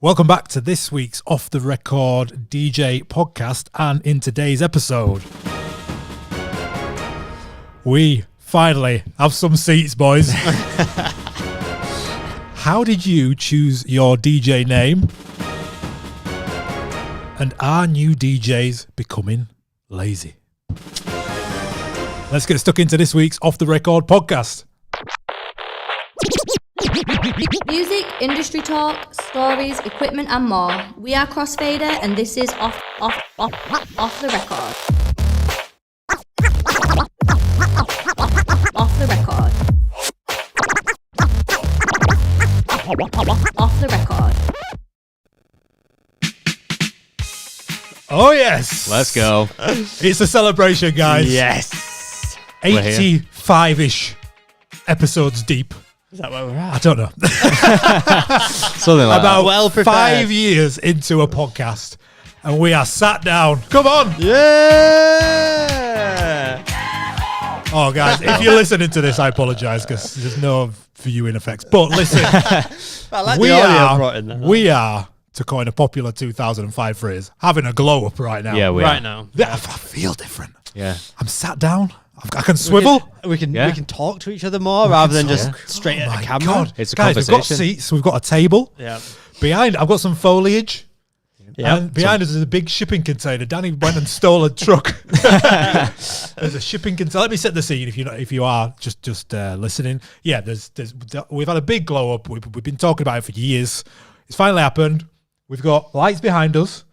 Welcome back to this week's Off the Record DJ podcast, and in today's episode, we finally have some seats, boys. How did you choose your DJ name? And are new DJs becoming lazy? Let's get stuck into this week's Off the Record podcast. Music, industry talk, stories, equipment and more. We are Crossfader and this is off the record. Off the record. Off the record. Oh yes. Let's go. It's a celebration, guys. Yes. 85-ish episodes deep. Is that where we're at? I don't know. Something like About that. Well prepared. 5 years into a podcast, and we are sat down. Come on. Yeah. Oh, guys, if you're listening to this, I apologise because there's no viewing effects. But listen, I like we the audio brought in there. are, to coin a popular 2005 phrase, having a glow up right now. Yeah, we right are. now. Yeah, I feel different. Yeah. I'm sat down. I can swivel. We can Yeah. talk to each other more rather than just talk. straight Oh at my the camera. God. It's a Guys, we've got conversation. seats. We've got a table. Yeah. Behind, I've got some foliage. Yeah. And behind us is a big shipping container. Danny went and stole a truck. There's a shipping container. Let me set the scene if you are just listening. Yeah, we've had a big glow up. We've been talking about it for years. It's finally happened. We've got lights behind us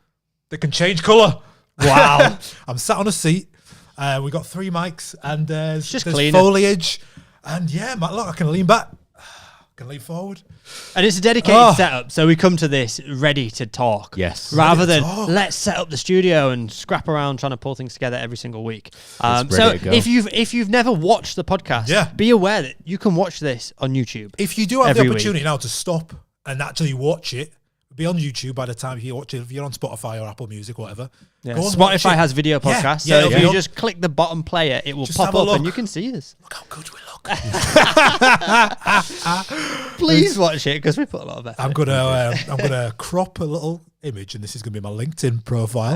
that can change colour. Wow. I'm sat on a seat. We've got 3 mics and there's cleaner. foliage. And yeah, look, I can lean back. I can lean forward. And it's a dedicated setup, so we come to this ready to talk. Yes. Rather Ready to than talk. let's set up the studio and scrap around trying to pull things together every single week. ready So to go. if you've never watched the podcast, Yeah. be aware that you can watch this on YouTube. If you do have Every the week. opportunity now to stop and actually watch it, it'll be on YouTube by the time you watch it. If you're on Spotify or Apple Music, whatever. Yeah. Go and watch Spotify it. has video Yeah, podcasts, yeah, so it'll if be you up. just click the bottom player, it will Just pop have a up look. and you can see us. Look how good we look. Please watch it because we put a lot of effort. I'm gonna crop a little image, and this is gonna be my LinkedIn profile.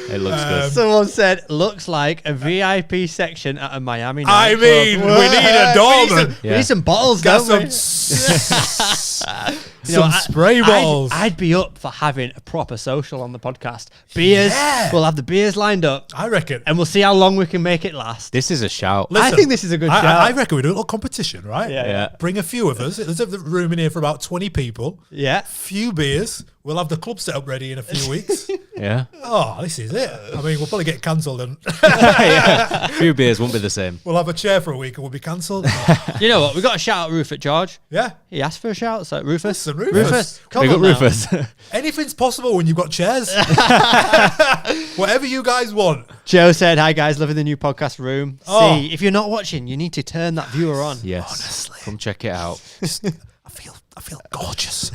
It looks good. Someone said, looks like a VIP section at a Miami I nightclub. mean, we need a doorman. We need some bottles, Got don't we? some spray bottles. I'd be up for having a proper social on the podcast. Beers. Yeah. We'll have the beers lined up, I reckon. and we'll see how long we can make it last. This is a shout. Listen, I think this is a good shout. I reckon we do a little competition, right? Yeah. Yeah. Bring a few of us. There's a room in here for about 20 people. Yeah. Few beers. We'll have the club set up ready in a few weeks. Yeah. Oh, this is it. I mean, we'll probably get cancelled and A few beers won't be the same. we'll have a chair for a week and we'll be cancelled. You know what? We got to shout out Rufus George. Yeah. He asked for a shout, so Rufus. Listen, Rufus. Come Big on up now. Rufus. Anything's possible when you've got chairs. Whatever you guys want. Joe said, hi guys, loving the new podcast room. Oh. See, if you're not watching, you need to turn that viewer on. Yes. Honestly. Come check it out. I feel gorgeous.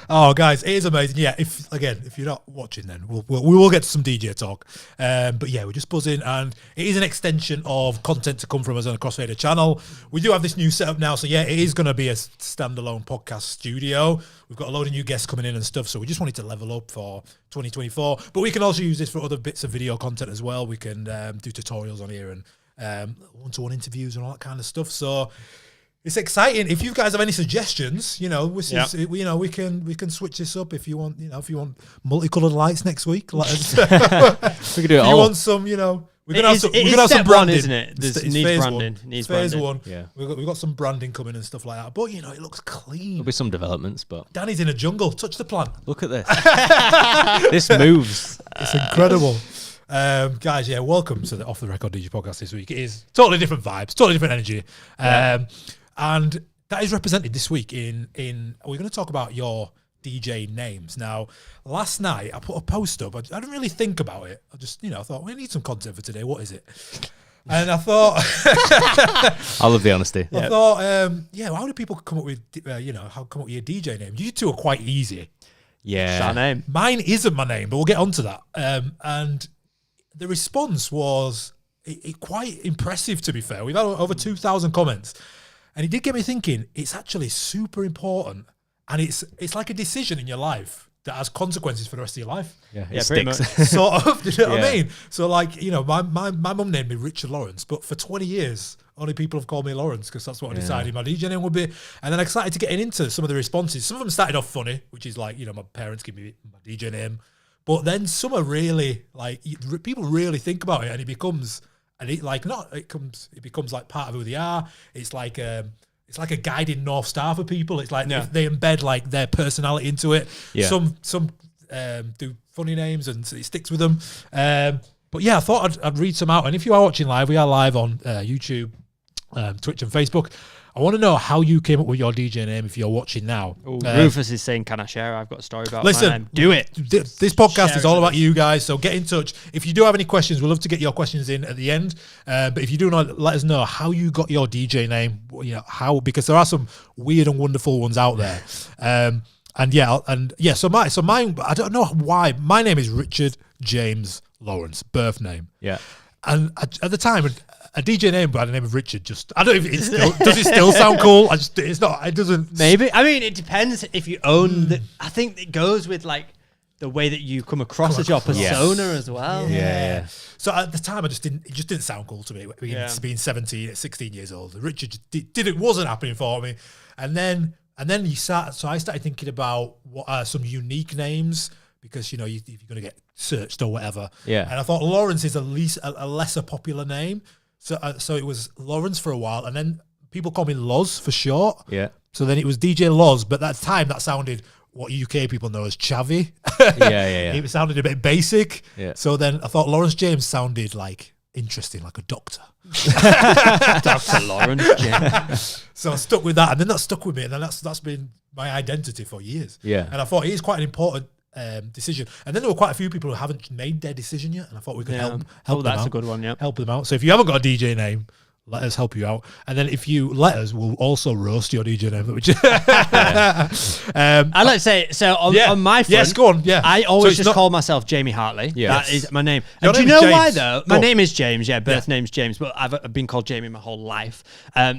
Oh, guys, it is amazing. Yeah, if you're not watching, then we will get to some DJ talk. But yeah, we're just buzzing, and it is an extension of content to come from us on the Crossfader channel. We do have this new setup now, so yeah, it is going to be a standalone podcast studio. We've got a load of new guests coming in and stuff, so we just wanted to level up for 2024. But we can also use this for other bits of video content as well. We can do tutorials on here and one-to-one interviews and all that kind of stuff. So it's exciting. If you guys have any suggestions, we can switch this up if you want. If you want multicolored lights next week, let us. We could do it If you all. want some, we're gonna have some. It We're is gonna have some step one, branding, isn't it? It's Needs phase branding. one. Needs phase branding. one. Yeah. We've got some branding coming and stuff like that. But it looks clean. There'll be some developments, but Danny's in a jungle. Touch the plant. look at this. This moves. It's incredible. Guys, yeah, welcome to the Off the Record DJ podcast this week. It is totally different vibes, totally different energy. And that is represented this week in we're going to talk about your DJ names. Now, last night I put a post up. I didn't really think about it. I just, I thought we need some content for today. What is it? And I thought, I love the honesty. I thought, how do people come up with, how come up with your DJ name? You two are quite easy. Yeah. Our name. Mine isn't my name, but we'll get onto that. And the response was quite impressive, to be fair. We've had over 2,000 comments. And it did get me thinking, it's actually super important. And it's like a decision in your life that has consequences for the rest of your life. Yeah, Yeah, it pretty sticks. much. Sort of, you know what I Yeah. mean? So like, you know, my mum named me Richard Lawrence, but for 20 years, only people have called me Lawrence because that's what I decided my DJ name would be. And then I started to get into some of the responses. Some of them started off funny, which is like, you know, my parents give me my DJ name. But then some are really like, people really think about it, and it becomes, and it like, not, it becomes like part of who they are. It's like a guiding North Star for people. It's like they embed like their personality into it. Yeah. Some do funny names and it sticks with them. But yeah, I thought I'd read some out. And if you are watching live, we are live on YouTube, Twitch and Facebook. I want to know how you came up with your DJ name if you're watching now. Rufus is saying, can I share? I've got a story about my Listen, name. Do it. This podcast Share is it all with about us. you guys, so get in touch. If you do have any questions, we'd love to get your questions in at the end. But if you do not, let us know how you got your DJ name. You know how, because there are some weird and wonderful ones out there. So mine. I don't know why my name is Richard James Lawrence, birth name. Yeah. And at the time, a DJ name by the name of Richard, just I don't know if it's still, does it still sound cool? It's not. It doesn't. Maybe. I mean, it depends if you own the. I think it goes with like the way that you come across as your persona as well. Yeah. So at the time, it just didn't sound cool to me. Being 17, 16 years old, Richard just wasn't happening for me. And then I started thinking about what are some unique names, because you know if you're going to get searched or whatever. Yeah. And I thought Lawrence is a lesser popular name. So it was Lawrence for a while, and then people call me Loz for short. Yeah. So then it was DJ Loz, but at the time that sounded what UK people know as chavvy. Yeah. It sounded a bit basic. Yeah. So then I thought Lawrence James sounded like interesting, like a doctor. Dr. Lawrence James. So I stuck with that, and then that stuck with me, and then that's been my identity for years. Yeah. And I thought it is quite an important decision. And then there were quite a few people who haven't made their decision yet, and I thought we could help them that's out. a good one, yeah. Help them out. So if you haven't got a DJ name, let us help you out. And then if you let us, we'll also roast your DJ name. Which I like to say, so on my front, yes, go on. Yeah, I So always it's just not- call myself Jamie Hartley. Yeah. That is my name. Your And do you name is know why James. though? Go My on. name is James. Yeah, birth name's James, but I've been called Jamie my whole life.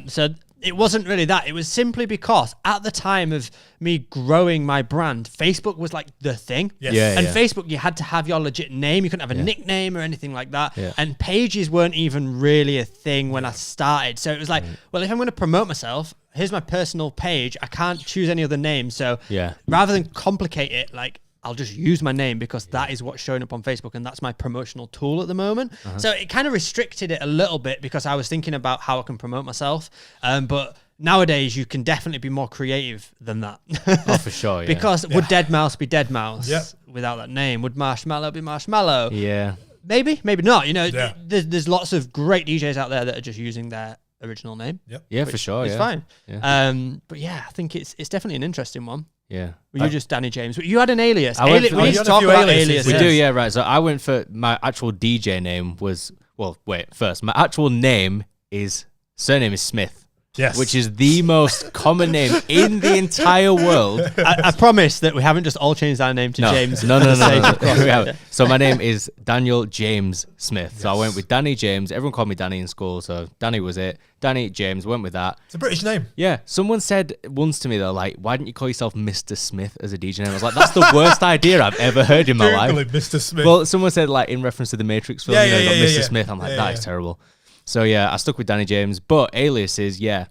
So it wasn't really that. It was simply because at the time of me growing my brand, Facebook was like the thing. Yes. Yeah. And Facebook, you had to have your legit name. You couldn't have a nickname or anything like that. Yeah. And pages weren't even really a thing when I started. So it was like, well, if I'm going to promote myself, here's my personal page. I can't choose any other name. So rather than complicate it, like, I'll just use my name because that is what's showing up on Facebook, and that's my promotional tool at the moment. So it kind of restricted it a little bit because I was thinking about how I can promote myself. But nowadays you can definitely be more creative than that. Oh, for sure. Yeah. Because would Dead Mouse be Dead Mouse Yeah. without that name? Would Marshmallow be Marshmallow? Yeah. Maybe, maybe not. You know, Yeah. there's lots of great DJs out there that are just using their original name. Yeah, for sure. It's Yeah. fine. Yeah. But yeah, I think it's definitely an interesting one. Yeah. Were you just Danny James? You had an alias. I went for- We Oh, need you to had a talk few about aliases. aliases. We Yes. do, yeah, right. So I went for my actual DJ name was, well, wait, first, my actual name surname is Smith. Yes. Which is the most common name in the entire world. I promise that we haven't just all changed our name to James. No. for the sake of We haven't. So my name is Daniel James Smith. So I went with Danny James. Everyone called me Danny in school, so Danny was it. Danny James, went with that. It's a British name. Yeah. Someone said once to me, though, like, why didn't you call yourself Mr. Smith as a DJ name? I was like, that's the worst idea I've ever heard in my life. Googling Mr. Smith. Well, someone said, like, in reference to the Matrix film, Yeah, you know, yeah, you got yeah, Mr. yeah. Smith. I'm like, Yeah, that is yeah. terrible. So, yeah, I stuck with Danny James. But aliases, yeah,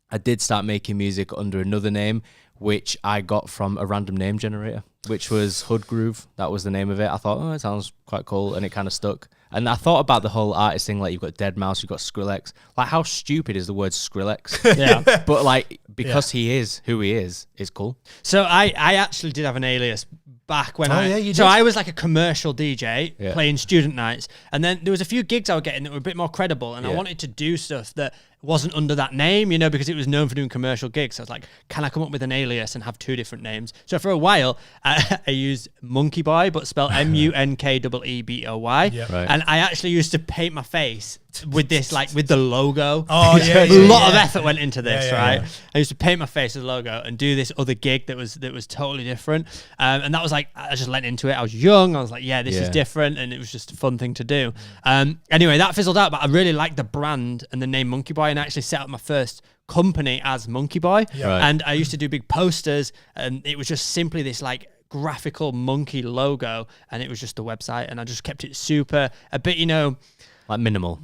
I did start making music under another name, which I got from a random name generator, which was Hood Groove. That was the name of it. I thought, oh, it sounds quite cool, and it kind of stuck. And I thought about the whole artist thing, like you've got Dead Mouse, you've got Skrillex. Like, how stupid is the word Skrillex? Yeah. But, like, because he is who he is, it's cool. So I actually did have an alias back when you so did? I was like a commercial DJ Yeah. playing student nights, and then there was a few gigs I was getting that were a bit more credible, and I Yeah. wanted to do stuff that wasn't under that name, you know, because it was known for doing commercial gigs. So I was like, can I come up with an alias and have two different names? So for a while, I used Monkey Boy, but spelled Munkeeboy. Yeah. Right. And I actually used to paint my face with this, like with the logo. Oh, yeah, a lot of effort went into this, Yeah, right? yeah. I used to paint my face with the logo and do this other gig that was totally different. And that was like, I just lent into it. I was young. I was like, this is different. And it was just a fun thing to do. Anyway, that fizzled out, but I really liked the brand and the name Monkey Boy, and I actually set up my first company as Monkey Boy. Yeah. Right. And I used to do big posters, and it was just simply this like graphical monkey logo, and it was just the website, and I just kept it super, a bit, Like minimal,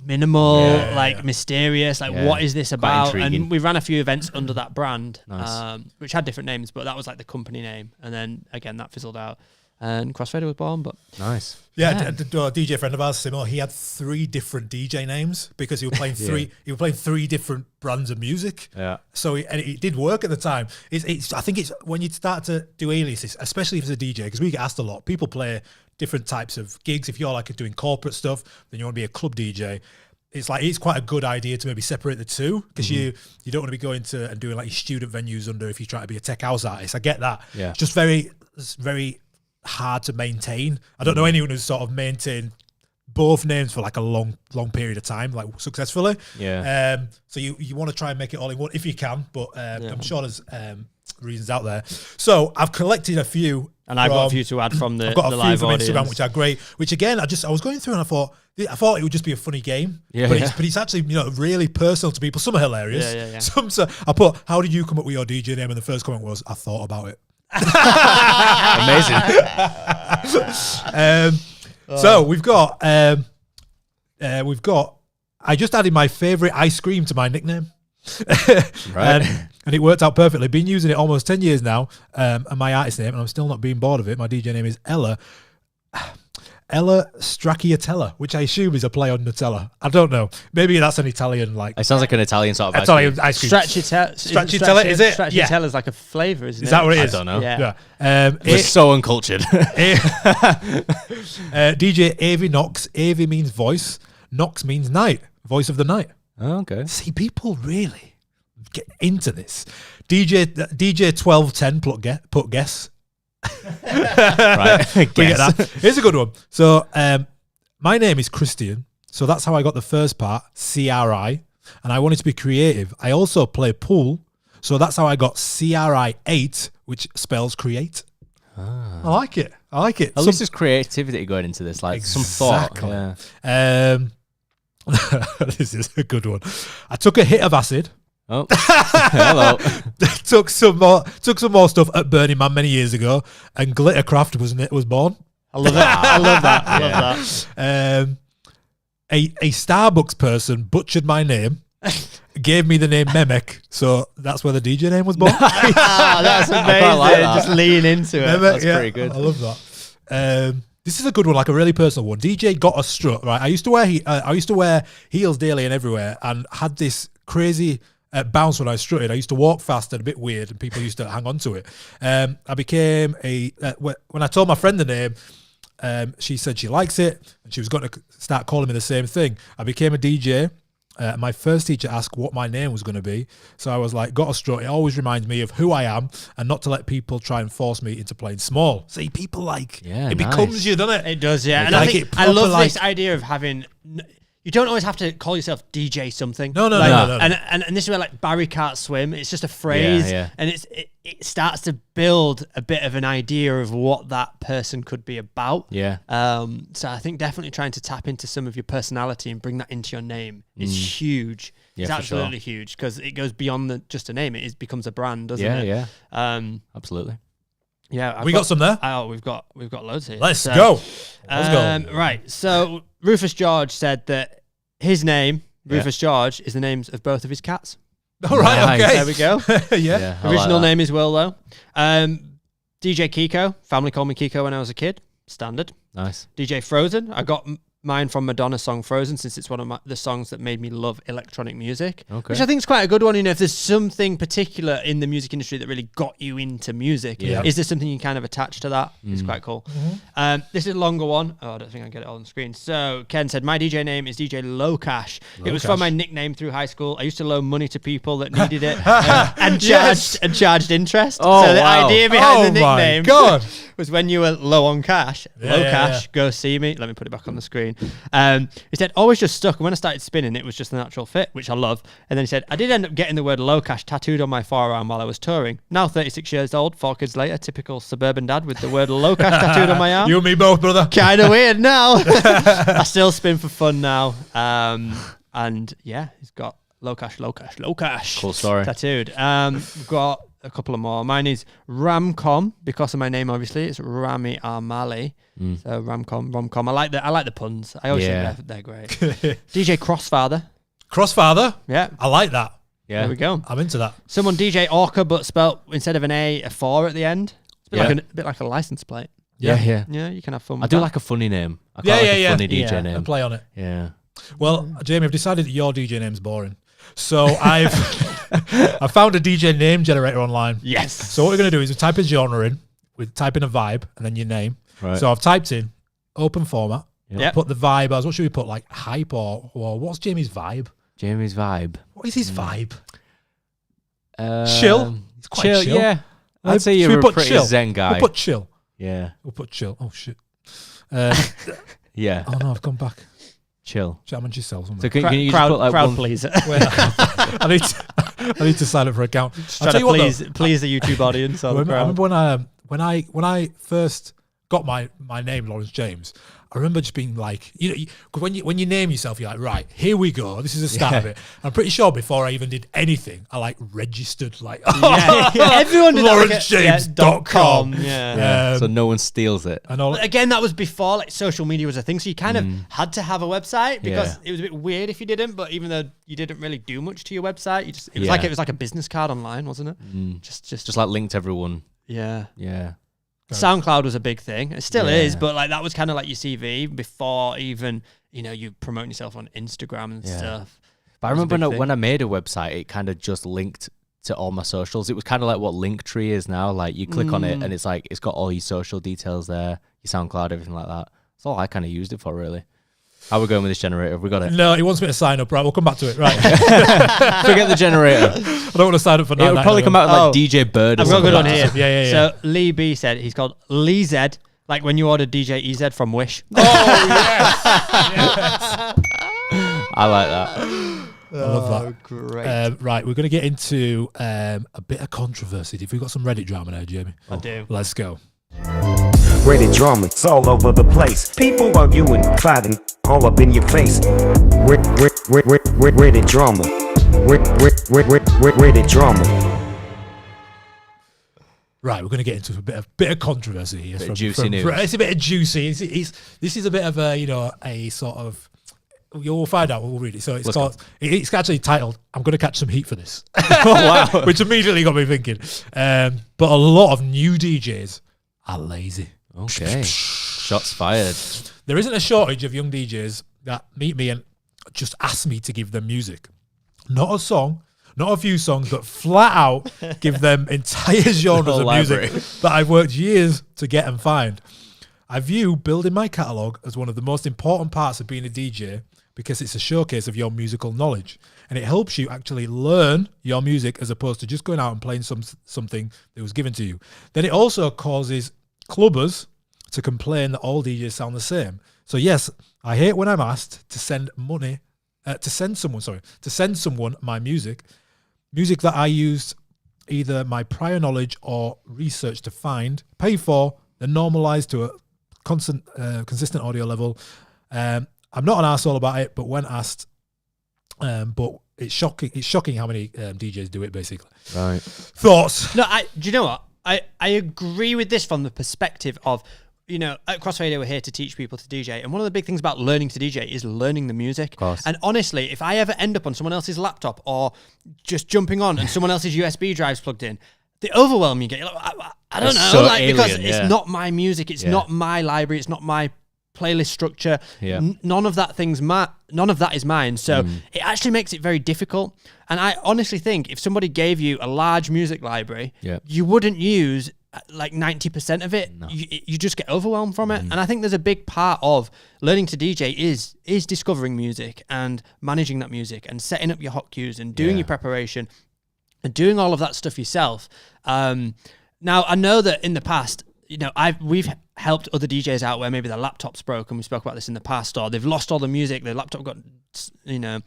mysterious, what is this about? intriguing. And we ran a few events under that brand, Nice. which had different names, but that was like the company name. And then again, that fizzled out, and Crossfader was born. But nice. Yeah, a DJ friend of ours, similar. He had 3 different DJ names because he was playing He was playing 3 different brands of music. Yeah. So it did work at the time. I think it's when you start to do aliases, especially if it's a DJ, because we get asked a lot. People play different types of gigs. If you're like doing corporate stuff, then you want to be a club DJ. It's quite a good idea to maybe separate the two, because you don't want to be going to and doing like your student venues under if you try to be a tech house artist. I get that. Yeah. It's just very hard to maintain. I don't know anyone who's sort of maintained both names for like a long period of time, like successfully. Yeah. So you want to try and make it all in one if you can, but I'm sure there's reasons out there. So I've collected a few, and I've got a few to add from the I've got the a few live from audience. Instagram, which are great. Which again, I was going through and I thought it would just be a funny game. Yeah, but yeah. it's actually really personal to people. Some are hilarious. Yeah. Some I put, how did you come up with your DJ name? And the first comment was, I thought about it. Amazing. So we've got I just added my favorite ice cream to my nickname. Right. And it worked out perfectly. Been using it almost 10 years now. And my artist name, and I'm still not being bored of it. My DJ name is Ella Stracciatella, which I assume is a play on Nutella. I don't know. Maybe that's an Italian It sounds like an Italian sort of Italian ice cream. Stracciatella, is it? Stracciatella is like a flavour, isn't it? Is that what it is? I don't know. Yeah. We're so uncultured. DJ Avi Knox. Avi means voice. Knox means night. Voice of the night. Oh, okay. See, people really get into this. DJ 1210 put guess. Right. We get that. Here's a good one. So my name is Christian. So that's how I got the first part, CRI. And I wanted to be creative. I also play pool. So that's how I got CRI8, which spells create. I like it. At least there's creativity going into this, like some thought. Yeah. This is a good one. I took a hit of acid. Oh, hello. took some more stuff at Burning Man many years ago, and Glittercraft was born. I love it. I love that. I love that. A Starbucks person butchered my name, gave me the name Memek, so that's where the DJ name was born. That's amazing. quite like that. Just lean into it. Memek, That's pretty good. I love that. This is a good one, like a really personal one. DJ got a strut, right? I used to wear heels daily and everywhere, and had this crazy bounce when I strutted. I used to walk fast and a bit weird, and people used to hang on to it. I became when I told my friend the name, she said she likes it, and she was going to start calling me the same thing. I became a DJ. My first teacher asked what my name was going to be. So I was like, got a strut. It always reminds me of who I am, and not to let people try and force me into playing small. See, people it becomes you, doesn't it? It does, yeah. And Like I think it I love proper, this idea of having. You don't always have to call yourself DJ something. No. And this is where like Barry can't swim. It's just a phrase, Yeah. and it starts to build a bit of an idea of what that person could be about. Yeah. So I think definitely trying to tap into some of your personality and bring that into your name is huge. Yeah, It's for absolutely sure. huge, because it goes beyond just a name. It becomes a brand, doesn't it? Yeah. Yeah. Absolutely. We got some there. Oh, we've got loads here. Let's go. Right. So Rufus George said that his name, Rufus George, is the names of both of his cats. All right, Nice. okay. There we go. Yeah. I like Original that. name is Will, though. DJ Kiko. Family called me Kiko when I was a kid. Standard. Nice. DJ Frozen. I got mine from Madonna's song Frozen, since it's one of the songs that made me love electronic music. Okay. Which I think is quite a good one. You know, if there's something particular in the music industry that really got you into music, Yeah. is there something you kind of attach to that? It's quite cool. This is a longer one. Oh, I don't think I can get it all on the screen. So Ken said, my DJ name is DJ Low Cash. It was from my nickname through high school. I used to loan money to people that needed it and charged interest. Oh, so the wow. idea behind the nickname my God. was when you were low on cash. Go see me. Let me put it back on the screen. He said, always just stuck. And when I started spinning, it was just a natural fit, which I love. And then he said, I did end up getting the word low cash tattooed on my forearm while I was touring. Now 36 years old, 4 kids later, typical suburban dad with the word low cash tattooed on my arm. You and me both, brother. Kind of weird now. I still spin for fun now. And yeah, he's got low cash. Cool story. Tattooed. We've got a couple of more. Mine is Ramcom, because of my name, obviously. It's Rami Armali. So Romcom. I like the puns. I always think they're great. DJ Crossfather. Crossfather? Yeah. I like that. Yeah. There we go. I'm into that. Someone DJ Orca, but spelt instead of an A 4 at the end. It's a bit like a license plate. Yeah. Yeah, you can have fun with I do that. like a funny name. I quite like a funny DJ name. And play on it. Yeah. Well, Jamie, I've decided that your DJ name's boring. So I found a DJ name generator online. Yes. So what we're going to do is we type a genre in, we type in a vibe, and then your name. Right. So I've typed in open format. Yeah. Put the vibe as, what should we put, like hype or what's Jamie's vibe? Jamie's vibe. What is his vibe? Chill. Chill? It's quite chill. Yeah. I'd say Should you're we a put pretty chill? zen guy. We'll put chill. Yeah. We'll put chill. Oh, shit. Yeah. Oh, no, I've gone back. Chill. Challenge yourself. So can you just put like crowd one... pleaser. I need to sign up for an account. Try to please the YouTube audience. I remember when I first got my name, Lawrence James. I remember just being like, when you name yourself, you're like, right, here we go. This is the start of it. I'm pretty sure before I even did anything, I like registered like, everyone did LawrenceJames.com. Yeah. So no one steals it. And all, But again, that was before like social media was a thing, so you kind of had to have a website because it was a bit weird if you didn't. But even though you didn't really do much to your website, it was like a business card online, wasn't it? Just like linked everyone. Yeah. Yeah. SoundCloud was a big thing. It still is, but like that was kind of like your CV before even you promoting yourself on Instagram and stuff. But I remember when I made a website, it kind of just linked to all my socials. It was kind of like what Linktree is now. Like you click on it and it's like it's got all your social details there, your SoundCloud, everything like that. That's all I kind of used it for, really. How are we going with this generator? Have we got it? No, he wants me to sign up. Right, we'll come back to it. Right. Forget the generator. I don't want to sign up for that. It'll probably come out like DJ Bird or I've got a good one something. here. Yeah. So Lee B said he's called Lee Z, like when you ordered DJ EZ from Wish. Oh, yes. I like that. I love that. Great. Right, we're going to get into a bit of controversy. If we've got some Reddit drama now, Jamie. I do. Let's go. Reddit drama, it's all over the place. People arguing, fighting, all up in your face. Reddit drama. Reddit drama. Right, we're going to get into a bit of controversy here. Bit of juicy news. It's a bit of juicy. This is a bit of a sort of. You'll find out. We'll read it. So it's actually titled, I'm going to catch some heat for this. Oh, wow. Which immediately got me thinking. But a lot of new DJs are lazy. Okay. Shots fired. There isn't a shortage of young DJs that meet me and just ask me to give them music. Not a song, not a few songs, but flat out give them entire genres of music that I've worked years to get and find. I view building my catalogue as one of the most important parts of being a DJ because it's a showcase of your musical knowledge and it helps you actually learn your music as opposed to just going out and playing something that was given to you. Then it also causes clubbers to complain that all DJs sound the same. So yes, I hate when I'm asked to send money, to send someone my music that I used either my prior knowledge or research to find, pay for, then normalize to a consistent audio level. I'm not an arsehole about it, but when asked, but it's shocking. It's shocking how many DJs do it. Basically, Right. Thoughts? No, do you know what? I agree with this from the perspective of, at Crossfader we're here to teach people to DJ, and one of the big things about learning to DJ is learning the music. Of course. And honestly, if I ever end up on someone else's laptop or just jumping on and someone else's USB drive's plugged in, the overwhelm you get, you're like, I don't It's know, so like alien, because yeah. it's not my music, it's not my library, it's not my playlist structure. Yeah. None of that is mine. So it actually makes it very difficult. And I honestly think if somebody gave you a large music library, you wouldn't use like 90% of it. No. You just get overwhelmed from it. And I think there's a big part of learning to DJ is discovering music and managing that music and setting up your hot cues and doing your preparation and doing all of that stuff yourself. Now, I know that in the past, we've helped other DJs out where maybe their laptop's broken. We spoke about this in the past, or they've lost all the music, their laptop got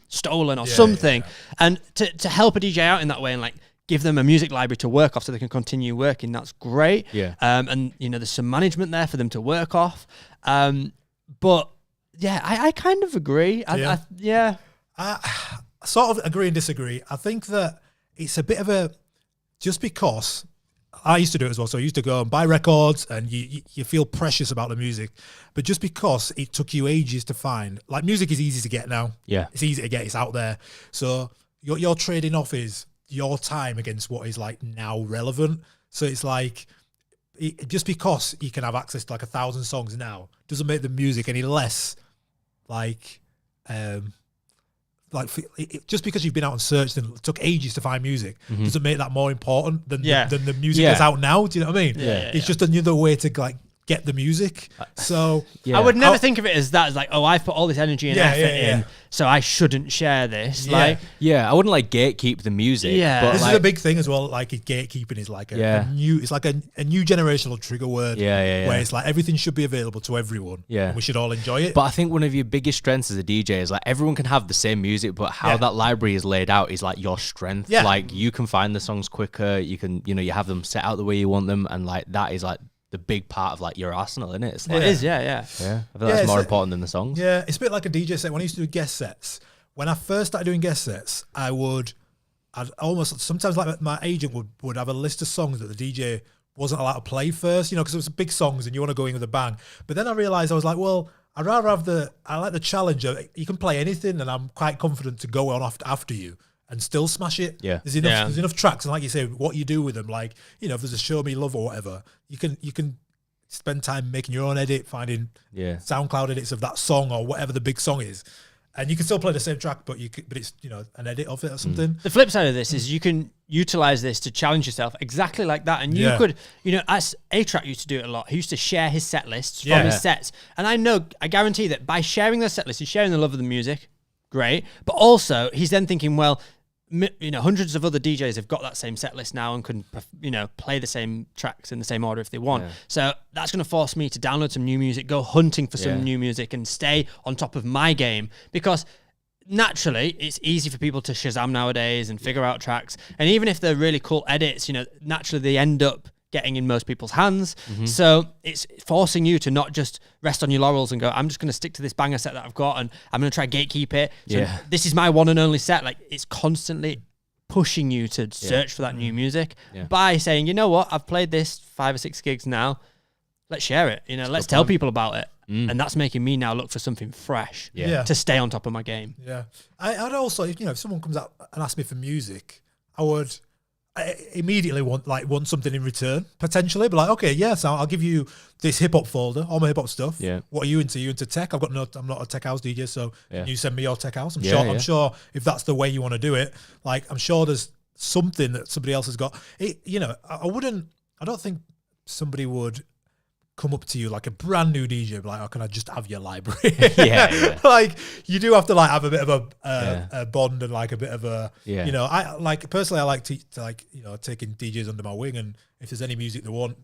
stolen or something, and to help a DJ out in that way and like give them a music library to work off so they can continue working. That's great. Yeah. And there's some management there for them to work off. But yeah, I kind of agree. I sort of agree and disagree. I think that it's a bit of a, just because I used to do it as well. So I used to go and buy records and you feel precious about the music, but just because it took you ages to find, like music is easy to get now. Yeah. It's easy to get, it's out there. So your trading off is your time against what is like now relevant. So it's like, just because you can have access to like 1,000 songs now doesn't make the music any less just because you've been out and searched and it took ages to find music doesn't make that more important than the music that's out now. Do you know what I mean? It's just another way to like get the music. So I would never think of it as that, as like, oh, I've put all this energy and effort in, so I shouldn't share this. I wouldn't like gatekeep the music. But this is a big thing as well. Like gatekeeping is like a new generational trigger word. Where it's like everything should be available to everyone. And we should all enjoy it. But I think one of your biggest strengths as a DJ is like everyone can have the same music, but how that library is laid out is like your strength. Like you can find the songs quicker. You can, you have them set out the way you want them, and like that is like the big part of like your arsenal, isn't it? It's like, it is, I feel that's more important than the songs. Yeah, it's a bit like a DJ set. When I used to do guest sets, when I first started doing guest sets, I'd almost sometimes like my agent would have a list of songs that the DJ wasn't allowed to play first, because it was big songs and you want to go in with a bang. But then I realized I was like, well, I'd rather have I like the challenge of you can play anything and I'm quite confident to go on after you and still smash it. There's enough tracks, and like you say, what you do with them, like if there's a Show Me Love or whatever, you can spend time making your own edit, finding SoundCloud edits of that song or whatever the big song is, and you can still play the same track, but it's an edit of it or something. The flip side of this is you can utilize this to challenge yourself exactly like that, and you could, as A-Track used to do it a lot. He used to share his set lists from his sets, and I guarantee that by sharing those set lists, he's sharing the love of the music. Great, but also he's then thinking, well, hundreds of other DJs have got that same set list now and can, play the same tracks in the same order if they want. So that's going to force me to download some new music, go hunting for some new music, and stay on top of my game, because naturally it's easy for people to Shazam nowadays and figure out tracks. And even if they're really cool edits, naturally they end up getting in most people's hands. So it's forcing you to not just rest on your laurels and go, I'm just going to stick to this banger set that I've got and I'm going to try gatekeep it. So this is my one and only set. Like, it's constantly pushing you to search for that new music by saying, you know what, I've played this 5 or 6 gigs now. Let's share it. Let's tell people about it. And that's making me now look for something fresh to stay on top of my game. I'd also, if someone comes out and asks me for music, I immediately want something in return, potentially. But like, okay, so I'll give you this hip hop folder, all my hip hop stuff. What are you into? You into tech? I'm not a tech house DJ, so you send me your tech house. I'm sure if that's the way you want to do it, like I'm sure there's something that somebody else has got. I don't think somebody would come up to you like a brand new DJ, like, oh, can I just have your library? Like, you do have to like have a bit of a bond and like a bit of a I like personally I like to like taking DJs under my wing, and if there's any music they want,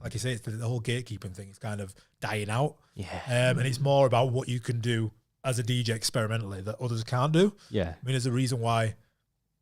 like you say, it's the whole gatekeeping thing is kind of dying out. And it's more about what you can do as a DJ experimentally that others can't do. I mean, there's a reason why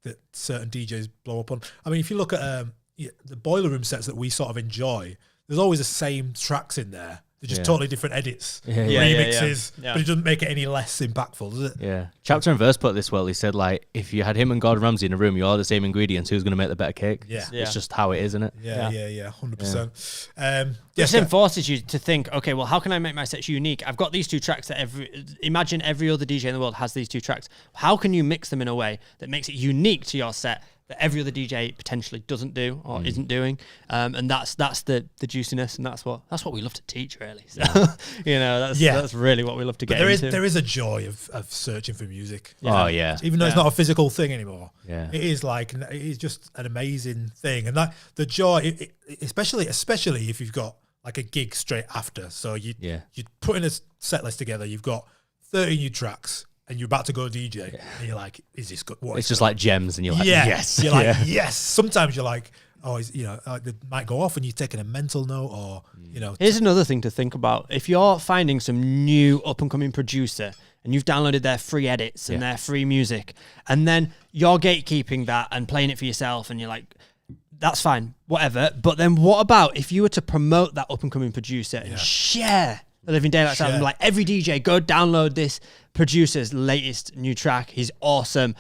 that certain DJs blow up on. I mean, if you look at the boiler room sets that we sort of enjoy, there's always the same tracks in there. They're just totally different edits, remixes, but it doesn't make it any less impactful, does it? Chapter and Verse put it this well. He said, like, if you had him and Gordon Ramsay in a room, you all the same ingredients, who's going to make the better cake? It's just how it is, isn't it? 100%. This then forces you to think, okay, well, how can I make my sets unique? I've got these 2 tracks that imagine every other DJ in the world has these 2 tracks. How can you mix them in a way that makes it unique to your set that every other DJ potentially doesn't do or isn't doing, and that's the juiciness, and that's what we love to teach, really. So that's really what we love to get into. There is a joy of searching for music. Even though it's not a physical thing anymore. It is just an amazing thing, and that the joy, especially if you've got like a gig straight after. So you putting a set list together, you've got 30 new tracks, and you're about to go DJ, and you're like, is this good? It's just like gems, and you're like, yes. You're like, yes. Sometimes you're like, they might go off and you're taking a mental note, or Here's another thing to think about. If you're finding some new up-and-coming producer and you've downloaded their free edits and their free music, and then you're gatekeeping that and playing it for yourself, and you're like, that's fine, whatever. But then what about if you were to promote that up-and-coming producer and share the Living Daylights album? Like, every DJ, go download this producer's latest new track. He's awesome.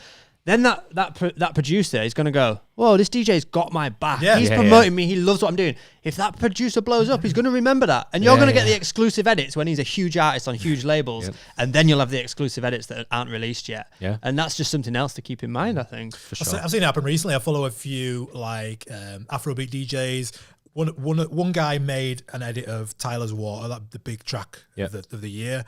Then that producer is going to go, whoa, this DJ's got my back. Yeah. He's promoting me. He loves what I'm doing. If that producer blows up, he's going to remember that. And you're going to get the exclusive edits when he's a huge artist on huge labels. Yep. And then you'll have the exclusive edits that aren't released yet. Yeah. And that's just something else to keep in mind, I think. For sure. I've seen it happen recently. I follow a few like Afrobeat DJs. One guy made an edit of Tyler's Water, the big track of the year.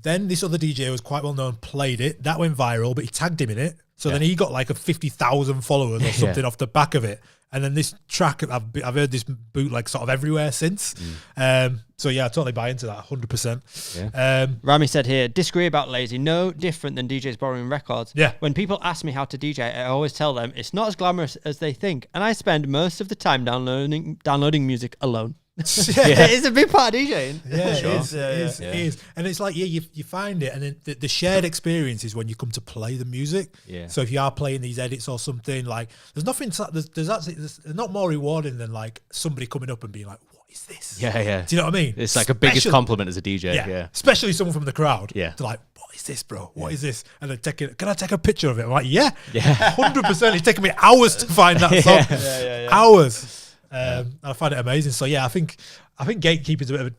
Then this other DJ who was quite well known played it. That went viral, but he tagged him in it. So then he got like a 50,000 followers or something off the back of it. And then this track, I've heard this bootleg sort of everywhere since. So yeah, I totally buy into that, 100%. Yeah. Rami said here, disagree about Lazy, no different than DJs borrowing records. Yeah. When people ask me how to DJ, I always tell them it's not as glamorous as they think. And I spend most of the time downloading music alone. It's a big part of DJing. Yeah, it is. And it's like, you find it, and then the shared experience is when you come to play the music. Yeah. So if you are playing these edits or something, like there's nothing, there's not more rewarding than like somebody coming up and being like, what is this? Yeah. Do you know what I mean? It's like a biggest compliment as a DJ. Yeah. Especially someone from the crowd. Yeah. They're like, what is this, bro? What is this? And then can I take a picture of it? I'm like, 100%. It's taken me hours to find that song. Hours. I find it amazing. So yeah, I think gatekeeping is a bit of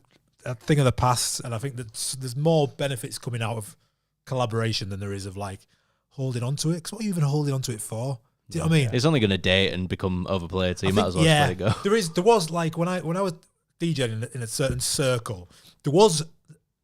a thing of the past, and I think that there's more benefits coming out of collaboration than there is of like holding on to it. Because what are you even holding on to it for? Do you know what I mean? It's only going to date and become overplayed, so you might as well just let it go. There was like when I was DJing in a certain circle, there was,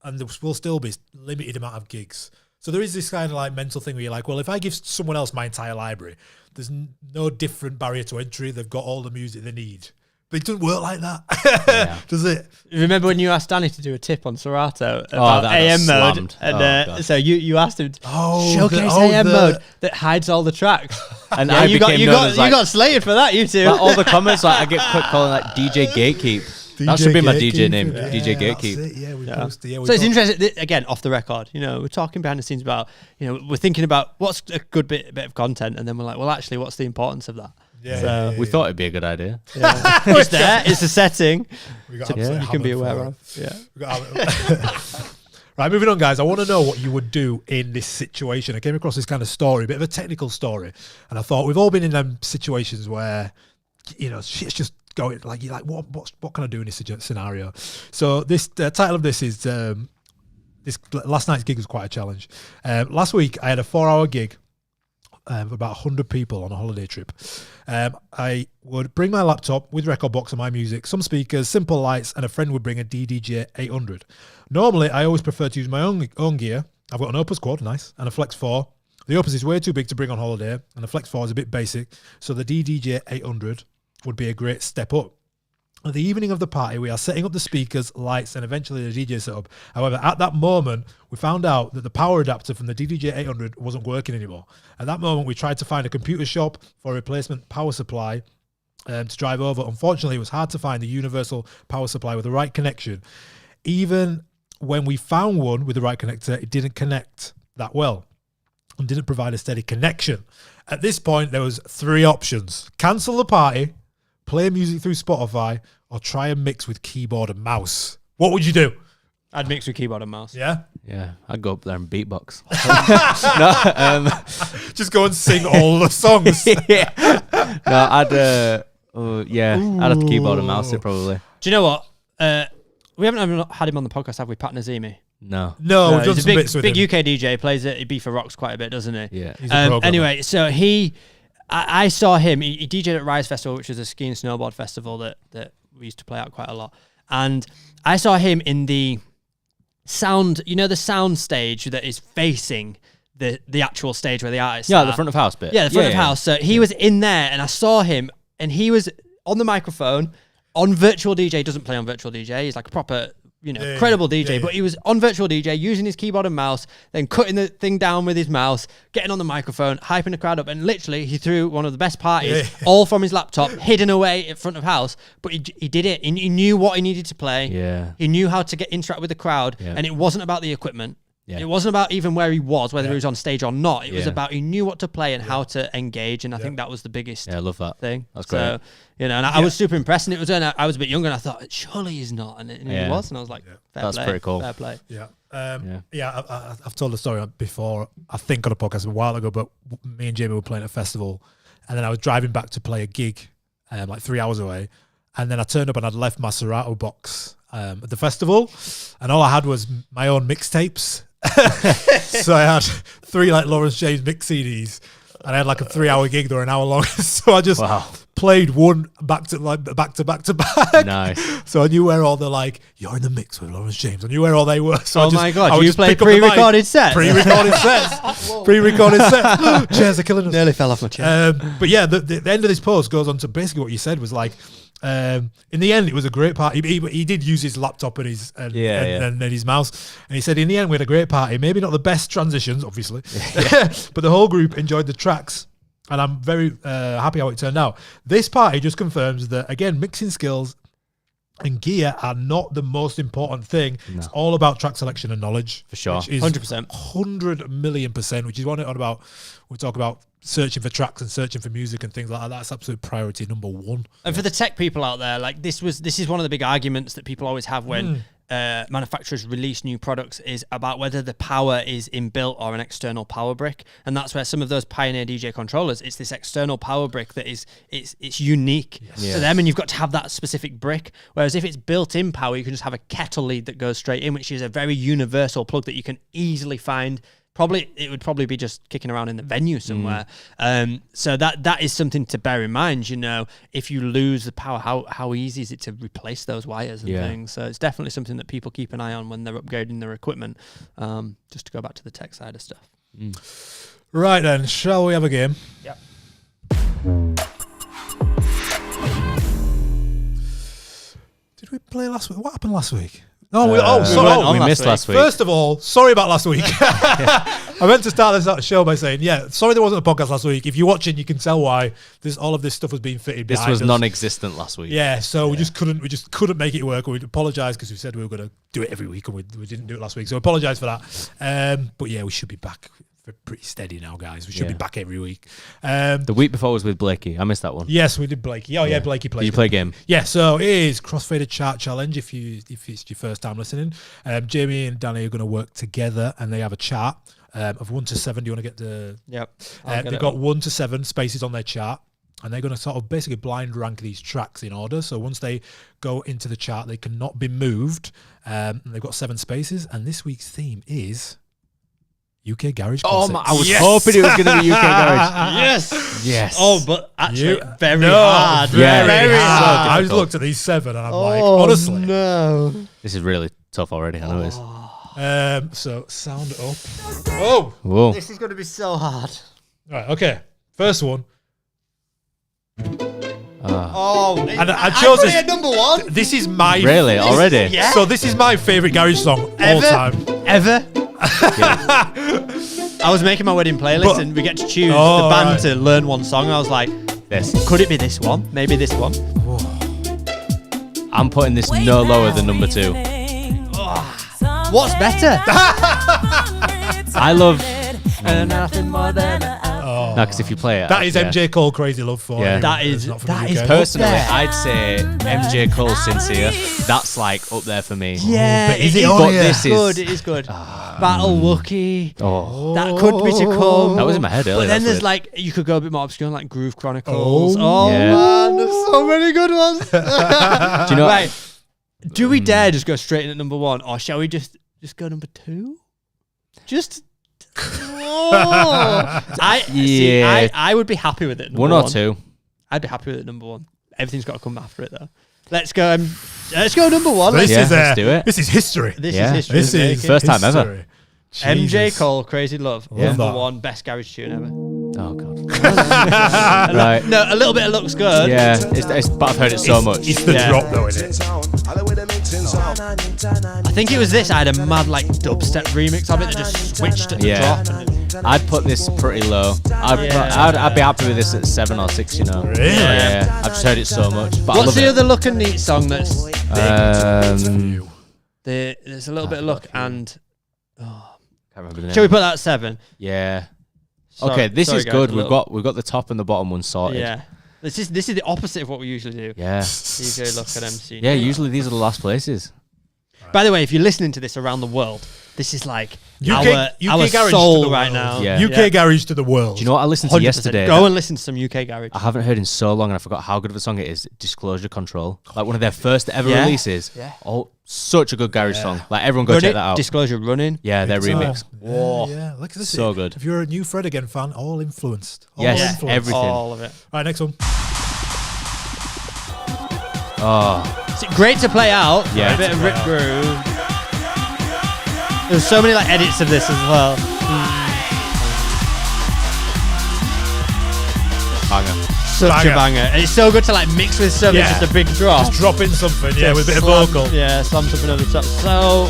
and there will still be, limited amount of gigs. So there is this kind of like mental thing where you're like, well, if I give someone else my entire library, there's no different barrier to entry. They've got all the music they need. But it doesn't work like that, does it? Remember when you asked Danny to do a tip on Serato about AM mode? And so you asked him, showcase AM mode that hides all the tracks. And you got slated for that, you two. Like, all the comments, like I get quick calling like DJ Gatekeep. That should be my DJ name, DJ Gatekeep. Post it. So it's interesting, again, off the record, we're talking behind the scenes about, we're thinking about what's a good bit of content, and then we're like, well, actually, what's the importance of that? We thought it'd be a good idea. It's there, it's a setting you can be aware of. Right, moving on, guys. I want to know what you would do in this situation. I came across this kind of story, a bit of a technical story, and I thought we've all been in them situations where, shit's just going, like, you're like, what can I do in this scenario? So this title of this is this last night's gig was quite a challenge. Last week I had a 4-hour gig of about 100 people on a holiday trip. I would bring my laptop with record box and my music, some speakers, simple lights, and a friend would bring a DDJ 800. Normally I always prefer to use my own gear. I've got an Opus Quad, nice, and a Flex 4. The Opus is way too big to bring on holiday, and the Flex 4 is a bit basic, so the DDJ 800 would be a great step up. At the evening of the party, we are setting up the speakers, lights, and eventually the DJ setup. However, at that moment, we found out that the power adapter from the DDJ 800 wasn't working anymore. At that moment, we tried to find a computer shop for a replacement power supply to drive over. Unfortunately, it was hard to find the universal power supply with the right connection. Even when we found one with the right connector, it didn't connect that well and didn't provide a steady connection. At this point, there was 3 options: cancel the party, play music through Spotify, or try and mix with keyboard and mouse. What would you do? I'd mix with keyboard and mouse. Yeah? Yeah, I'd go up there and beatbox. Just go and sing all the songs. I'd have to keyboard and mouse it probably. Do you know what? We haven't had him on the podcast, have we? Pat Nazimi. No, we've done he's a some bits with big him. UK DJ, plays at Ibiza Rocks quite a bit, doesn't he? Yeah. He's a programmer. Anyway, so I saw him. He DJ'd at Rise Festival, which is a ski and snowboard festival that we used to play out quite a lot. And I saw him in the sound, the sound stage that is facing the actual stage where the artists are. The front of house bit. Yeah, the front of house. So he was in there, and I saw him, and he was on the microphone on Virtual DJ. He doesn't play on Virtual DJ. He's like a proper incredible DJ, but he was on virtual DJ using his keyboard and mouse, then cutting the thing down with his mouse, getting on the microphone, hyping the crowd up, and literally he threw one of the best parties all from his laptop, hidden away in front of house, but he did it. He knew what he needed to play. Yeah. He knew how to interact with the crowd, and it wasn't about the equipment. Yeah. It wasn't about even where he was, whether he was on stage or not. It was about he knew what to play and how to engage, and I think that was the biggest I love that thing. That's great. So, and I was super impressed, and it was when I was a bit younger, and I thought, surely he's not, and he was, and I was like, fair play, pretty cool. Fair play. I've told the story before, I think on a podcast a while ago, but me and Jamie were playing at a festival, and then I was driving back to play a gig, like 3 hours away, and then I turned up and I'd left my Serato box at the festival, and all I had was my own mixtapes. So I had 3 like Lawrence James mix CDs, and I had like a 3-hour gig. They were an hour long, so I just played one back to back. Nice. So I knew where all the you're in the mix with Lawrence James. I knew where all they were. So my god, you played pre-recorded sets. Pre-recorded sets. Pre-recorded sets. Chairs are killing us. Nearly fell off my chair. But yeah, the end of this post goes on to basically what you said was like. In the end, it was a great party. He did use his laptop and his and his mouse, and he said in the end we had a great party. Maybe not the best transitions, obviously, but the whole group enjoyed the tracks, and I'm very happy how it turned out. This party just confirms that again, mixing skills and gear are not the most important thing. No. It's all about track selection and knowledge, for sure. 100%, 100,000,000%. Which is what we talk about. Searching for tracks and searching for music and things like that. That's absolute priority number 1. And for the tech people out there, like this is one of the big arguments that people always have when manufacturers release new products is about whether the power is inbuilt or an external power brick. And that's where some of those Pioneer DJ controllers, it's this external power brick that it's unique to them, and you've got to have that specific brick. Whereas if it's built-in power, you can just have a kettle lead that goes straight in, which is a very universal plug that you can easily find. It would probably be just kicking around in the venue somewhere. So that is something to bear in mind. If you lose the power, how easy is it to replace those wires and things? So it's definitely something that people keep an eye on when they're upgrading their equipment. Just to go back to the tech side of stuff. Right then, shall we have a game? Yep. Did we play last week? What happened last week? No, we missed last week. First of all, sorry about last week. I meant to start this show by saying, sorry there wasn't a podcast last week. If you're watching, you can tell why. All of this stuff was being fitted behind us. This was non-existent last week. Yeah, so we just couldn't make it work. We'd apologise because we said we were going to do it every week and we didn't do it last week. So apologise for that. But yeah, we should be back. We're pretty steady now, guys. We should be back every week. The week before was with Blakey. I missed that one. Yes, we did Blakey. Oh yeah, Blakey played. Did you play a game? Yeah, so it is Crossfader Chart Challenge. If it's your first time listening, Jamie and Danny are going to work together, and they have a chart of 1 to 7. Do you want to get the? Yep. They've got 1 to 7 spaces on their chart, and they're going to sort of basically blind rank these tracks in order. So once they go into the chart, they cannot be moved. And they've got 7 spaces, and this week's theme is UK Garage Classics. I was hoping it was going to be UK Garage. Yes. Oh, but actually, very hard. Very hard. I just looked at these 7 and I'm like, honestly. No. This is really tough already. I know it is. So, sound up. Oh. Whoa. This is going to be so hard. All right, okay. First one. And I chose this at number 1. This is my... Really? Already? Yeah. So this is my favourite garage song all time. Ever? I was making my wedding playlist and we get to choose the band to learn one song. I was like, could it be this one? Maybe this one. I'm putting this no lower than number 2. What's better? I love... nothing more than... No, because if you play it... That is MJ Cole, Crazy Love for you. That is personally, I'd say MJ Cole, Sincere. That's like up there for me. Yeah, but is it on here? This is good. It is good. Battle Wookie. That could be to come. That was in my head earlier. But then there's like, you could go a bit more obscure, like Groove Chronicles. Man, there's so many good ones. Do you know? Right. Do we dare just go straight in at number 1, or shall we just go number 2? Just. I would be happy with it. 1 or 2. I'd be happy with it. Number 1. Everything's got to come after it though. Let's go. Let's go number 1. Let's do it. This is history. This is history. This is first time ever. MJ Cole, Crazy Love, number that. 1 best garage tune ever. Oh god. Right. No, a little bit of looks good. Yeah, but I've heard it so much. It's the drop though, isn't it? I think it was this. I had a mad like dubstep remix of it that just switched at the Yeah. drop. And I'd put this pretty low. I'd be happy with this at 7 or 6, you know. Really? Yeah. I've just heard it so much. But I what's love the it. other Look and Neat song that's Can't there's a little bit of Look and remember the name. shall we put that at 7? Yeah. Sorry- Okay, this sorry, is guys, good. a We've little- got the top and the bottom one sorted. Yeah. This is the opposite of what we usually do. Yeah. DJ Look at MC. Yeah, usually these are the last places. By the way, if you're listening to this around the world, this is like UK our garage to soul the right world. now. Yeah. UK garage to the world. Do you know what I listened to 100%. yesterday? Go and listen to some UK garage. I haven't heard in so long and I forgot how good of a song it is. Disclosure Control. Like one of their first ever Yeah. releases. Yeah. Oh, such a good garage song. Like everyone go Run check It, that out. Disclosure Running. Yeah, their It's, remix. Yeah. Look at this. So good. If you're a new Fred Again fan, all influenced. All Yes, influenced. everything. All of it. All right, next one. Oh, It's great to play out. Yeah. A bit of Rip Groove. There's so many like edits of this as well. banger. Such Banger. a banger. And it's so good to like mix with something, Yeah. just a big drop. Just drop in something, yeah, with a bit of Slam- vocal. Yeah, slam something over the top. So,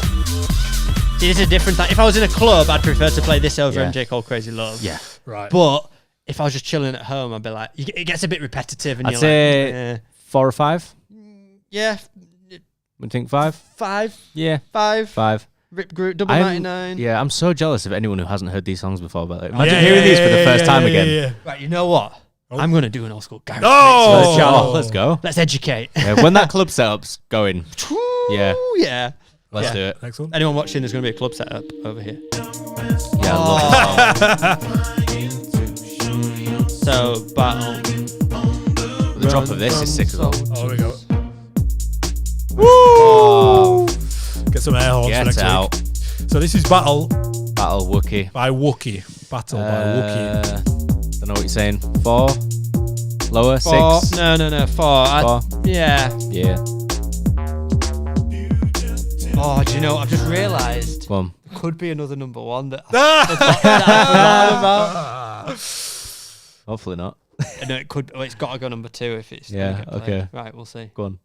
see, this is a different type. If I was in a club, I'd prefer to play this over Yeah. MJ Cole Crazy Love. Yeah. Right. But if I was just chilling at home, I'd be like, it gets a bit repetitive, and I'd you're say like, 4 or 5. yeah, Would think 5? 5, Yeah. 5. 5. Rip Group, double I'm- 99. Yeah, I'm so jealous of anyone who hasn't heard these songs before. But like, Yeah, imagine hearing these for the first time again. yeah. Right, you know what? I'm gonna do an old school garage. Oh! mix. Let's Oh, go. let's go. Let's educate. Yeah, when that club setup's going, yeah, Ooh, yeah. let's Yeah. do it. Next one. Anyone watching? There's gonna be a club setup over here. Yeah, I love the song. So battle. The drop of this is sick as well. Oh, here we go. Woo! Get some air horns for Get next out. week. So this is Battle Battle Wookie. by Wookie. Battle by Wookie. Don't know what you're saying. 4? Lower? 4. 6? No. 4. 4? Yeah. Yeah. Oh, do you know what? I've just realised Go on. there could be another number 1 that I forgot about. Hopefully not. No, it could. Well, it's got to go number 2 if it's. Yeah, gonna get played. okay. Right, we'll see. Go on.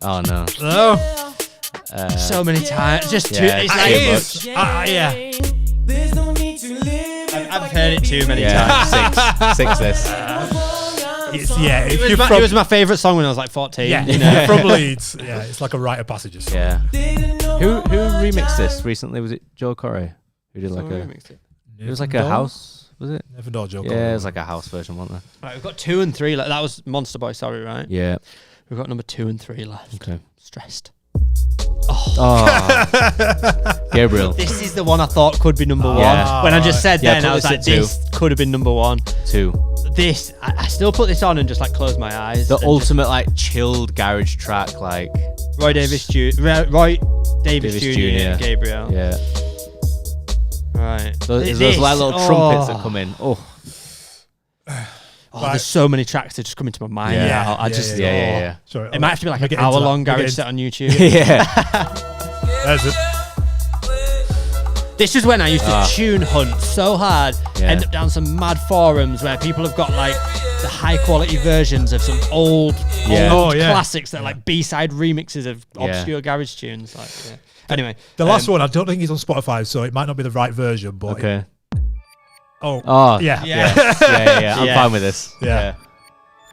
Oh no. Oh, So many times, just too. yeah, It's too like it much. is. Yeah. I've heard it too many Yeah, times. 6 this. It's, yeah. If It you're was, from, it was my favourite song when I was like 14. yeah, you if know? you're from Leeds. Yeah, it's like a rite of passage. Or something. Yeah. Who remixed this recently? Was it Joe Corey? Who did like Someone a? remixed it. It was like a house. Was it? Never know, Joe. Yeah, it was like a house version, wasn't Right, we've got 2 and 3. Like that was Monster Boy. Sorry, right? there? Yeah. We've got number 2 and 3 left. Okay. Stressed. Oh. Gabriel. This is the one I thought could be number 1. Yeah. When I just said Yeah, then, put I was this like, at 2. this could have been number 1. 2. This, I still put this on and just like close my eyes. The and ultimate like chilled garage track, like just Roy Davis Davis Jr. Jr. Gabriel. yeah. Right. Those This- like little trumpets that come in. Oh. Oh, there's so many tracks that just come into my mind. Yeah. now. I just. Yeah. Sorry, It might have to be like we'll an get into that. hour-long We'll get garage into- set on YouTube. Yeah. There's it. This is when I used to tune hunt so hard, Yeah. end up down some mad forums where people have got like the high quality versions of some old Yeah. Oh, yeah. classics that are like B-side remixes of Yeah. obscure garage tunes. Like, yeah. Anyway, The last one, I don't think it's on Spotify, so it might not be the right version. But Okay. oh, Oh. yeah, Yeah. Yeah. I'm Yeah. fine with this. Yeah.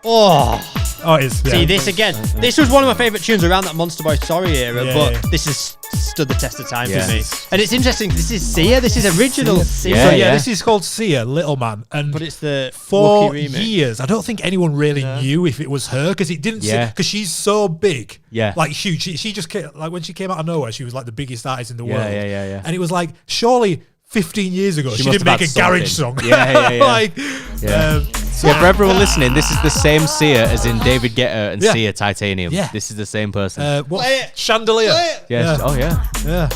Oh, oh, it is. Yeah. see this again. This was one of my favourite tunes around that Monster Boy Sorry era, Yeah, but yeah. this has stood the test of time Yeah. for me. And it's interesting. This is Sia. This is original Sia. Yeah, So yeah. this is called Sia, Little Man, and But it's the for Wookiee remix. years, I don't think anyone really knew if it was her because it didn't. Yeah. Because she's so big. Yeah. Like huge. She just came, like when she came out of nowhere, she was like the biggest artist in the world. Yeah. And it was like surely 15 years ago she must didn't have make a had garage something. song. Yeah. like, Yeah. so- Yeah, for everyone listening, this is the same Sia as in David Guetta and Yeah. Sia Titanium. Yeah. This is the same person. what? Play it. Chandelier. Play it. yeah. yeah. Oh yeah. Yeah.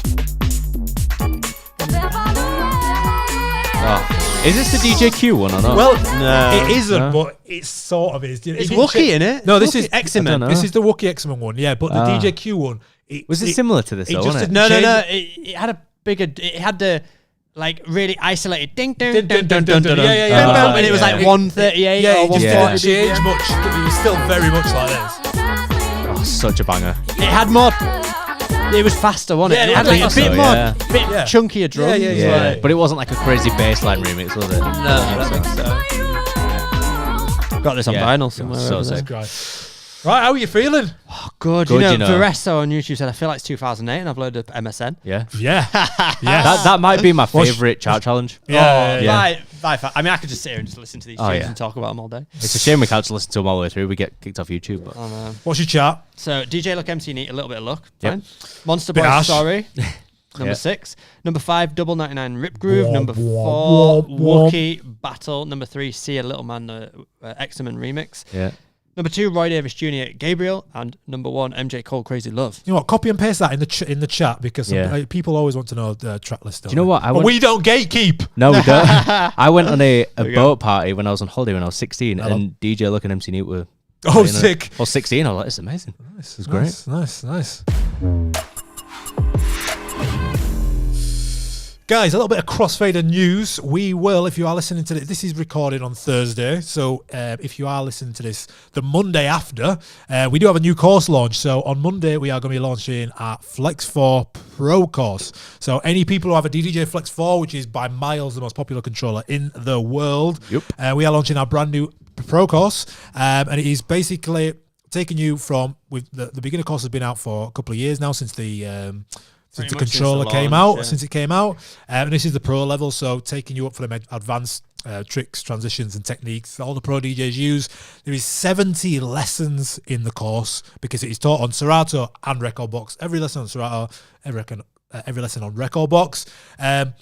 Oh. Is this the DJ Q one or not? Well, No. it isn't, No. but it sort of is. It's Wookiee, innit? No, this Wookiee. is I X-Men. don't know. This is the Wookiee X-Men one, yeah. But the Ah. DJ Q one, was it similar to this it though? just Wasn't it? a- No. It had a bigger. It had the like really isolated ding ding Dun, dun dun, dun dun dun, dun. dun. Yeah, yeah, yeah. And it was like Yeah. 138 Yeah, or it just 140. didn't change much. It was still very much like this. Oh, such a banger. It had more. It was faster, wasn't it? Yeah, It had I like a think bit so, more, yeah. bit Yeah. chunkier drums. Yeah, like- but it wasn't like a crazy bassline remix, was it? No, I don't think so. Got this on Yeah. vinyl somewhere. So over there. sick. Right, how are you feeling? Good. Good, You you know, know. Varesso on YouTube said, I feel like it's 2008 and I've loaded up MSN. Yeah. Yeah. Yes. That might be my What's- favourite chart challenge. Yeah. I mean, I could just sit here and just listen to these Oh, tunes yeah. and talk about them all day. It's a shame we can't just listen to them all the way through. We get kicked off YouTube. But What's your chart? So, DJ Luck MC Neat, a little bit of luck. Yep. Fine. Monster Bit Boy harsh. Sorry. Number Yeah. 6. Number 5, Double 99 Rip Groove. Womp, Number womp, 4, womp, womp. Wookie Battle. Number 3, See a Little Man, Examen Remix. yeah. Number 2, Roy Davis Jr. Gabriel. And number 1, MJ Cole Crazy Love. You know what? Copy and paste that in the chat because Yeah. people always want to know the track list. Do you know what? But we don't gatekeep. No, we don't. I went on a we boat party when I was on holiday when I was 16, Hello. and DJ Luck and MC Neat were. Oh, playing it. sick. I was 16. I was like, it's amazing. Nice, was great. Nice. Guys, a little bit of Crossfader news. We will, if you are listening to this is recorded on Thursday. So if you are listening to this the Monday after, we do have a new course launch. So on Monday, we are going to be launching our Flex 4 Pro course. So any people who have a DDJ Flex 4, which is by miles the most popular controller in the world, we are launching our brand new Pro course. And it is basically taking you from, with the beginner course has been out for a couple of years now since the Pretty much controller since the came launch, out, yeah. since it came out. And this is the pro level, so taking you up for the advanced tricks, transitions, and techniques that all the pro DJs use. There is 70 lessons in the course because it is taught on Serato and Record Box. Every lesson on Serato, every lesson on Record Box. And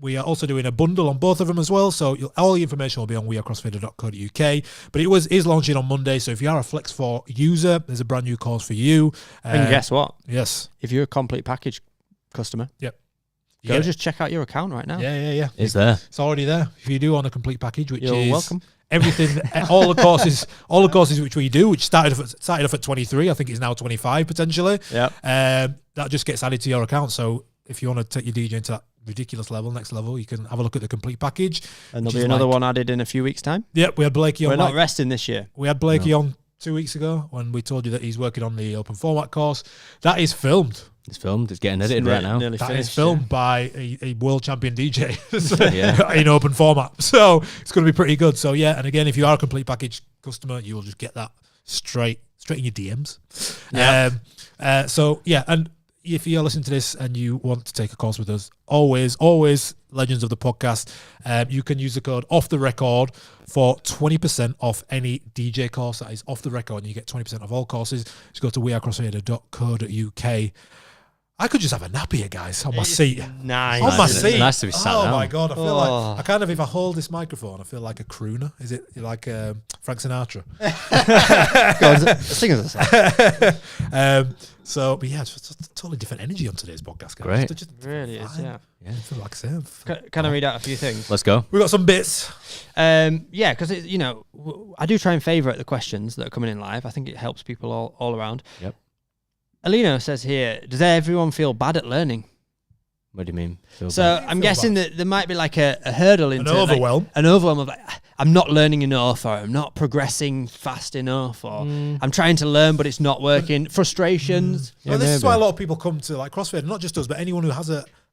we are also doing a bundle on both of them as well. So all the information will be on wearecrossfader.co.uk. But it is launching on Monday. So if you are a Flex 4 user, there's a brand new course for you. And guess what? Yes. If you're a complete package customer, Yep. go Yeah. just check out your account right now. Yeah. It's there. It's already there. If you do on a complete package, which You're is welcome. everything, all the courses which we do, which started off at 23, I think it's now 25 potentially. Yep. That just gets added to your account. So if you want to take your DJ into that ridiculous level, next level, you can have a look at the complete package. And which there'll be is another like- one added in a few weeks' time. Yep, we had Blakey on. We're not resting this year. We had Blakey on 2 weeks ago when we told you that he's working on the open format course. That is filmed. It's filmed. It's getting edited right now. Nearly That is finished, filmed by a world champion DJ Yeah. in open format. So it's going to be pretty good. So yeah, and again, if you are a complete package customer, you will just get that straight in your DMs. Yeah. So yeah, and if you're listening to this and you want to take a course with us, always legends of the podcast, you can use the code off the record for 20% off any DJ course that is off the record, and you get 20% off all courses. Just go to wearecrossfader.co.uk. I could just have a nap here, guys, on my seat. Nice. On my It's seat. nice to be sat oh down. my god, I feel Oh. like I kind of, if I hold this microphone, I feel like a crooner. Is it like Frank Sinatra? Sing us a song. So, but yeah, it's a totally different energy on today's podcast, guys. Great. They're just Really is, fine. yeah. I feel like I said. Can I read out a few things? Let's go. We got some bits. Yeah, because I do try and favourite the questions that are coming in live. I think it helps people all around. Yep. Alino says here, does everyone feel bad at learning? What do you mean? Feel So bad? I'm guessing that there might be like a hurdle into like, overwhelm. an overwhelm of like, I'm not learning enough, or I'm not progressing fast enough, or I'm trying to learn but it's not working. Frustrations. Yeah, Well, this is maybe. why a lot of people come to like CrossFit, not just us, but anyone who has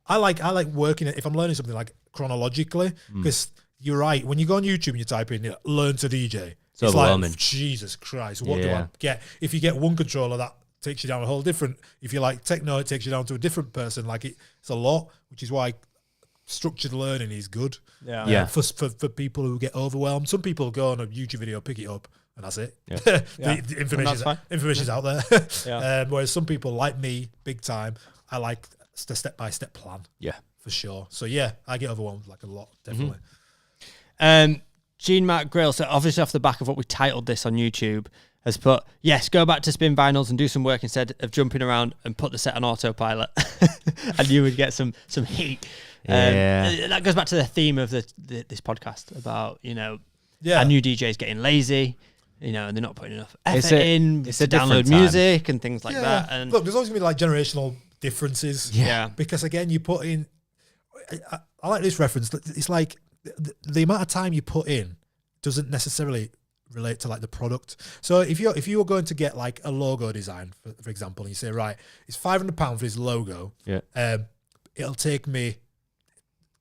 I like working it if I'm learning something like chronologically, because you're right. When you go on YouTube and you type in learn to DJ, it's overwhelming. like Jesus Christ, what do I Yeah. get? If you get one controller, that takes you down a whole different. If you like techno, it takes you down to a different person. Like it's a lot, which is why structured learning is good. Yeah. Yeah. For people who get overwhelmed, some people go on a YouTube video, pick it up, and that's it. Yeah. the information's, fine. information's out there. Yeah. Whereas some people like me, big time, I like the step-by-step plan Yeah. for sure. So yeah, I get overwhelmed like a lot, definitely. Gene Mark Grill, so obviously off the back of what we titled this on YouTube, has put, yes, go back to spin vinyls and do some work instead of jumping around and put the set on autopilot. And you would get some heat. Yeah. That goes back to the theme of this podcast about, Yeah. our new DJs getting lazy, and they're not putting enough It's effort a- in it's to a different download time. music and things like Yeah. that. And Look, there's always gonna be like generational differences. Yeah. Because again, you put in. I like this reference. It's like the amount of time you put in doesn't necessarily relate to like the product. So if you were going to get like a logo design, for example, and you say, right, it's £500 for this logo. Yeah. It'll take me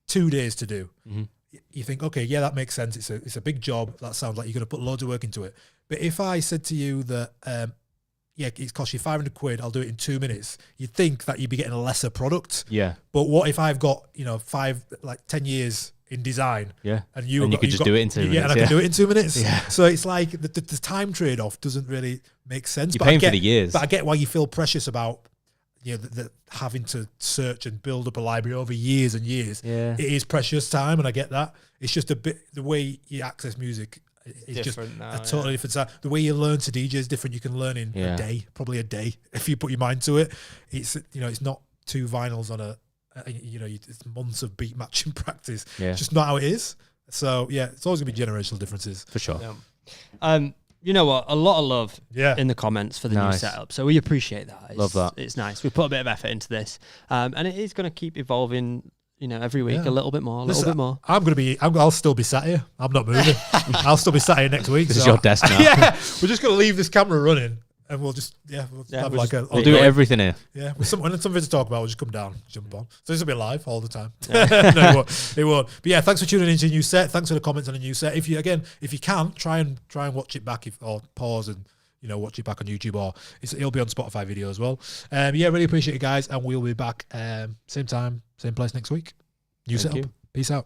2 days to do. Mm-hmm. You think, okay, yeah, that makes sense. It's a big job. That sounds like you're going to put loads of work into it. But if I said to you that, yeah, it costs you £500, I'll do it in 2 minutes, you'd think that you'd be getting a lesser product. Yeah. But what if I've got, 10 years in design? Yeah. And you could just do it in 2 minutes. Yeah, and I can do it in 2 minutes. Yeah. So it's like the time trade-off doesn't really make sense. You're paying for the years. But I get why you feel precious about the having to search and build up a library over years and years. Yeah. It is precious time, and I get that. It's just a bit, the way you access music is just now, a totally different side. The way you learn to DJ is different. You can learn in a day, probably a day, if you put your mind to it. It's, it's not 2 vinyls on it's months of beat matching practice. Yeah. It's just not how it is. So yeah, it's always gonna be generational differences. For sure. Yeah. You know what? A lot of love Yeah. in the comments for the new setup. So we appreciate that. Love that. It's nice. We put a bit of effort into this. And it is going to keep evolving, every week a little bit more, a little bit more. I'll still be sat here. I'm not moving. I'll still be sat here next week. This is your desk now. Yeah. We're just going to leave this camera running and we'll just, have like a... We'll do everything here. Yeah. When there's something to talk about, we'll just come down, jump on. So this will be live all the time. No, it won't. But yeah, thanks for tuning into a new set. Thanks for the comments on a new set. If you can, try and watch it back or pause and, watch it back on YouTube, or it'll be on Spotify video as well. Yeah, really appreciate you guys. And we'll be back same time, same place next week. New setup. Peace out.